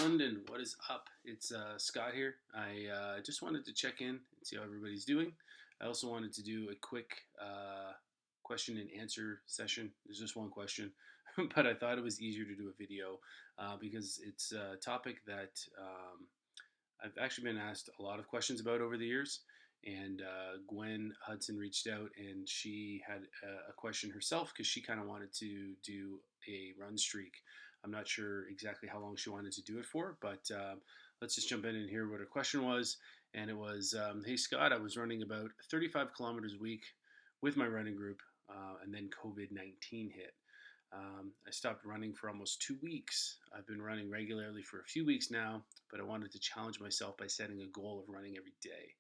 London. What is up? It's Scott here. I just wanted to check in and see how everybody's doing. I also wanted to do a quick question and answer session. There's just one question, but I thought it was easier to do a video because it's a topic that I've actually been asked a lot of questions about over the years. And Gwen Hudson reached out and she had a question herself because she kind of wanted to do a run streak. I'm not sure exactly how long she wanted to do it for, but let's just jump in and hear what her question was. And it was, hey Scott, I was running about 35 kilometers a week with my running group, and then COVID-19 hit. I stopped running for almost 2 weeks. I've been running regularly for a few weeks now, but I wanted to challenge myself by setting a goal of running every day.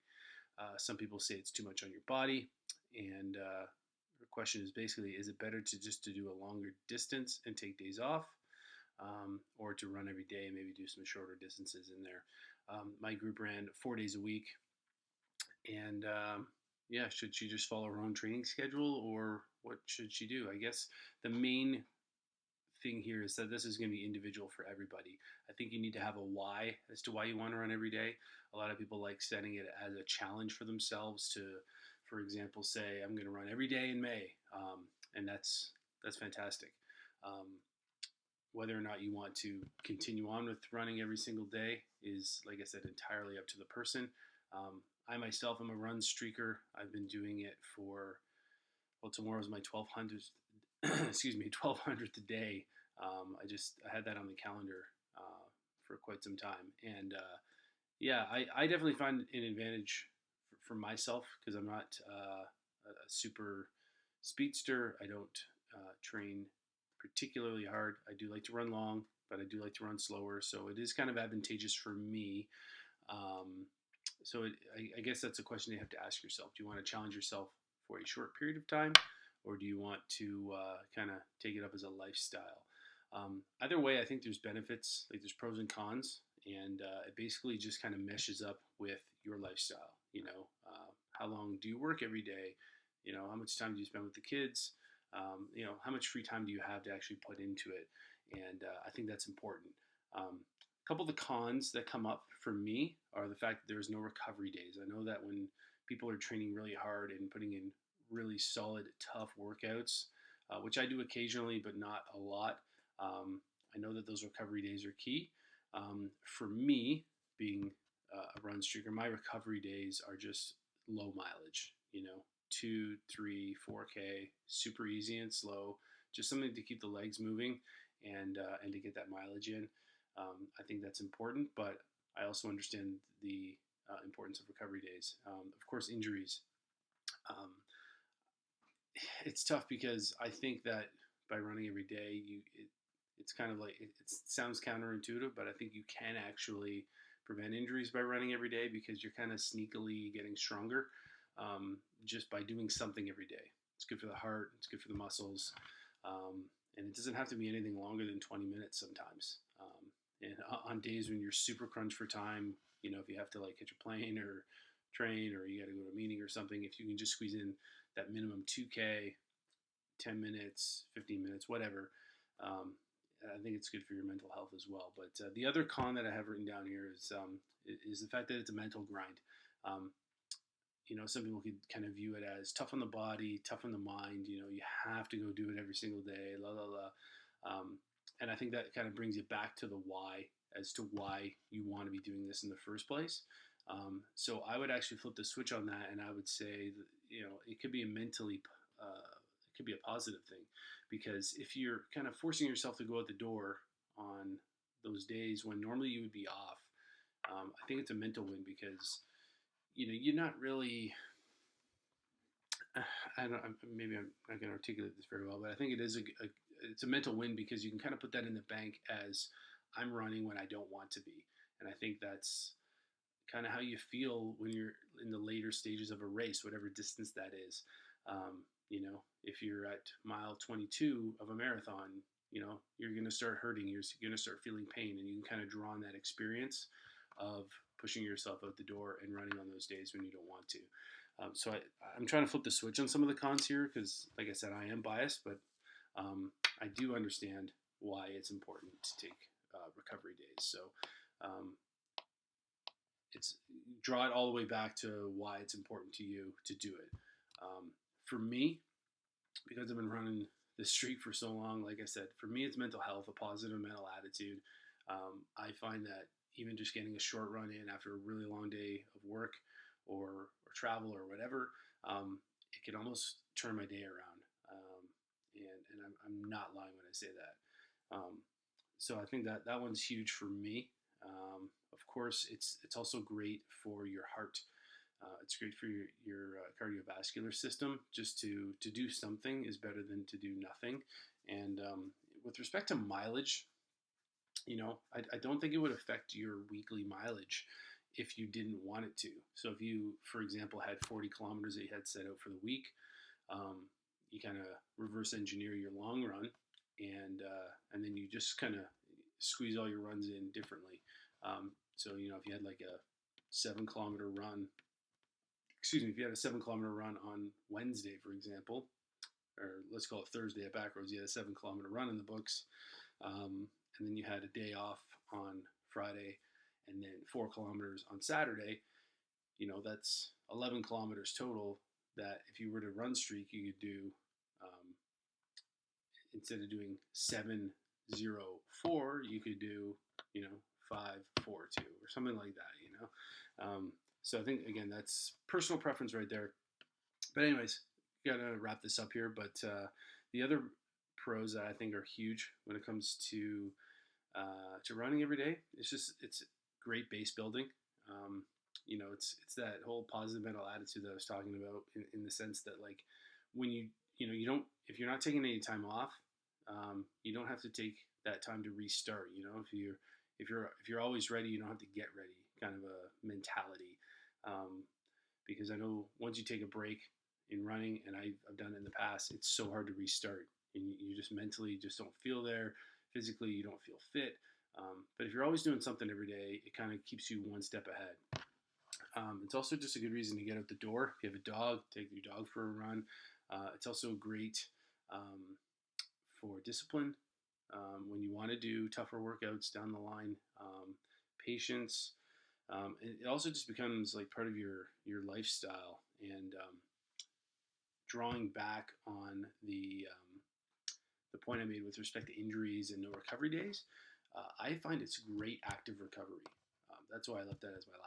Some people say it's too much on your body, and the question is basically, is it better to do a longer distance and take days off, or to run every day and maybe do some shorter distances in there? My group ran 4 days a week, and yeah, should she just follow her own training schedule, or what should she do? I guess the main thing here is that this is going to be individual for everybody. I think you need to have a why as to why you want to run every day. A lot of people like setting it as a challenge for themselves to, for example, say I'm going to run every day in May, and that's fantastic. Um, whether or not you want to continue on with running every single day is, like I said, entirely up to the person. I myself am a run streaker. I've been doing it for, well, tomorrow's my 1200th, excuse me, 1200th a day. I had that on the calendar for quite some time, and yeah, I definitely find an advantage for myself because I'm not a super speedster. I don't train particularly hard. I do like to run long, but I do like to run slower, so it is kind of advantageous for me. Um, I guess that's a question you have to ask yourself. Do you want to challenge yourself for a short period of time, or do you want to kind of take it up as a lifestyle? Either way, I think there's benefits, like there's pros and cons, and it basically just kind of meshes up with your lifestyle. How long do you work every day? How much time do you spend with the kids? How much free time do you have to actually put into it? And I think that's important. A couple of the cons that come up for me are the fact that there's no recovery days. I know that when people are training really hard and putting in really solid, tough workouts, which I do occasionally, but not a lot, I know that those recovery days are key. For me, being a run streaker, my recovery days are just low mileage, 2, 3, 4K, super easy and slow, just something to keep the legs moving and to get that mileage in. I think that's important, but I also understand the importance of recovery days. Of course, injuries. Um, it's tough because I think that by running every day, it's kind of like it sounds counterintuitive, but I think you can actually prevent injuries by running every day because you're kind of sneakily getting stronger just by doing something every day. It's good for the heart. It's good for the muscles. And it doesn't have to be anything longer than 20 minutes sometimes. And on days when you're super crunched for time, if you have to like catch a plane or train or you got to go to a meeting or something, if you can just squeeze in that minimum 2K, 10 minutes, 15 minutes, whatever, I think it's good for your mental health as well. But the other con that I have written down here is the fact that it's a mental grind. Um, some people could kind of view it as tough on the body, tough on the mind. You have to go do it every single day, la la la. And I think that kind of brings you back to the why as to why you want to be doing this in the first place. So I would actually flip the switch on that, and I would say that, it could be it could be a positive thing, because if you're kind of forcing yourself to go out the door on those days when normally you would be off, I think it's a mental win because you're not really. I don't. Maybe I'm not going to articulate this very well, but I think it is it's a mental win because you can kind of put that in the bank as I'm running when I don't want to be, and I think that's kind of how you feel when you're in the later stages of a race, whatever distance that is. If you're at mile 22 of a marathon, you're going to start hurting. You're going to start feeling pain, and you can kind of draw on that experience of pushing yourself out the door and running on those days when you don't want to. So I'm trying to flip the switch on some of the cons here because, like I said, I am biased, but I do understand why it's important to take recovery days. So um, it's draw it all the way back to why it's important to you to do it. For me, because I've been running this streak for so long, like I said, for me it's mental health, a positive mental attitude. I find that even just getting a short run in after a really long day of work or travel or whatever, it can almost turn my day around. And I'm not lying when I say that. So I think that that one's huge for me. Of course, it's also great for your heart. It's great for your cardiovascular system. Just to do something is better than to do nothing. And with respect to mileage, I don't think it would affect your weekly mileage if you didn't want it to. So if you, for example, had 40 kilometers that you had set out for the week, you kind of reverse engineer your long run, and then you just kind of squeeze all your runs in differently. So if you had like a 7 kilometer run, excuse me, if you had a 7 kilometer run on Wednesday, for example, or let's call it Thursday at Backroads, you had a 7 kilometer run in the books, and then you had a day off on Friday, and then 4 kilometers on Saturday. That's 11 kilometers total. That if you were to run streak, you could do instead of doing 7:04, you could do 5:42 or something like that. So I think again that's personal preference right there. But anyways, gotta wrap this up here. But the other pros that I think are huge when it comes to running every day, it's great base building. It's that whole positive mental attitude that I was talking about in the sense that like when you don't, if you're not taking any time off, you don't have to take that time to restart. If you're always ready, you don't have to get ready kind of a mentality. Because I know once you take a break in running, and I've done it in the past, it's so hard to restart, and you just mentally just don't feel there. Physically, you don't feel fit. But if you're always doing something every day, it kind of keeps you one step ahead. It's also just a good reason to get out the door. If you have a dog, take your dog for a run. It's also great for discipline when you want to do tougher workouts down the line. Patience. It also just becomes like part of your lifestyle, and drawing back on the point I made with respect to injuries and no recovery days. I find it's great active recovery. That's why I left that as my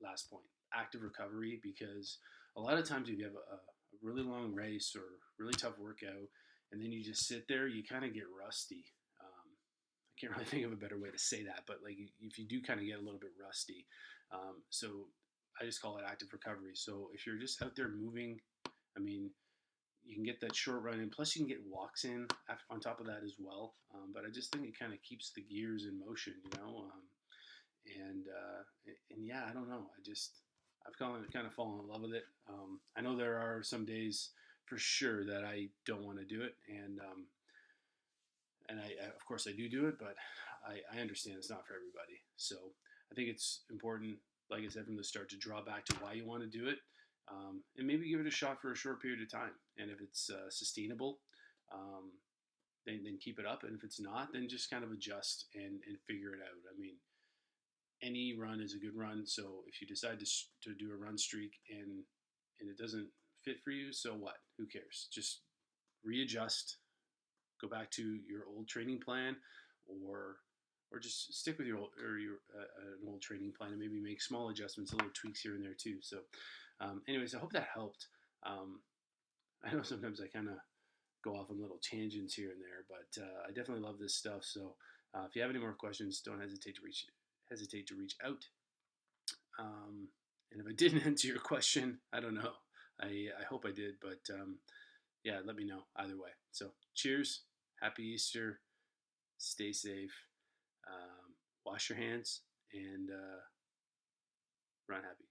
last point. Active recovery, because a lot of times if you have a really long race or really tough workout, and then you just sit there, you kind of get rusty. I can't really think of a better way to say that, but like if you do kind of get a little bit rusty, so I just call it active recovery. So if you're just out there moving, I mean, you can get that short run in. Plus, you can get walks in on top of that as well. But I just think it kind of keeps the gears in motion. And yeah, I don't know. I've kind of fallen in love with it. I know there are some days for sure that I don't want to do it, and I of course I do it, but I understand it's not for everybody. So I think it's important, like I said from the start, to draw back to why you want to do it, and maybe give it a shot for a short period of time. And if it's sustainable, then keep it up. And if it's not, then just kind of adjust and figure it out. I mean, any run is a good run. So if you decide to do a run streak and it doesn't fit for you, so what? Who cares? Just readjust, go back to your old training plan, or just stick with your old, or your an old training plan, and maybe make small adjustments, little tweaks here and there too. So, anyways, I hope that helped. I know sometimes I kind of go off on little tangents here and there, but I definitely love this stuff. So, if you have any more questions, don't hesitate to reach out. And if I didn't answer your question, I don't know. I hope I did, but yeah, let me know either way. So, cheers, happy Easter, stay safe, wash your hands, and run happy.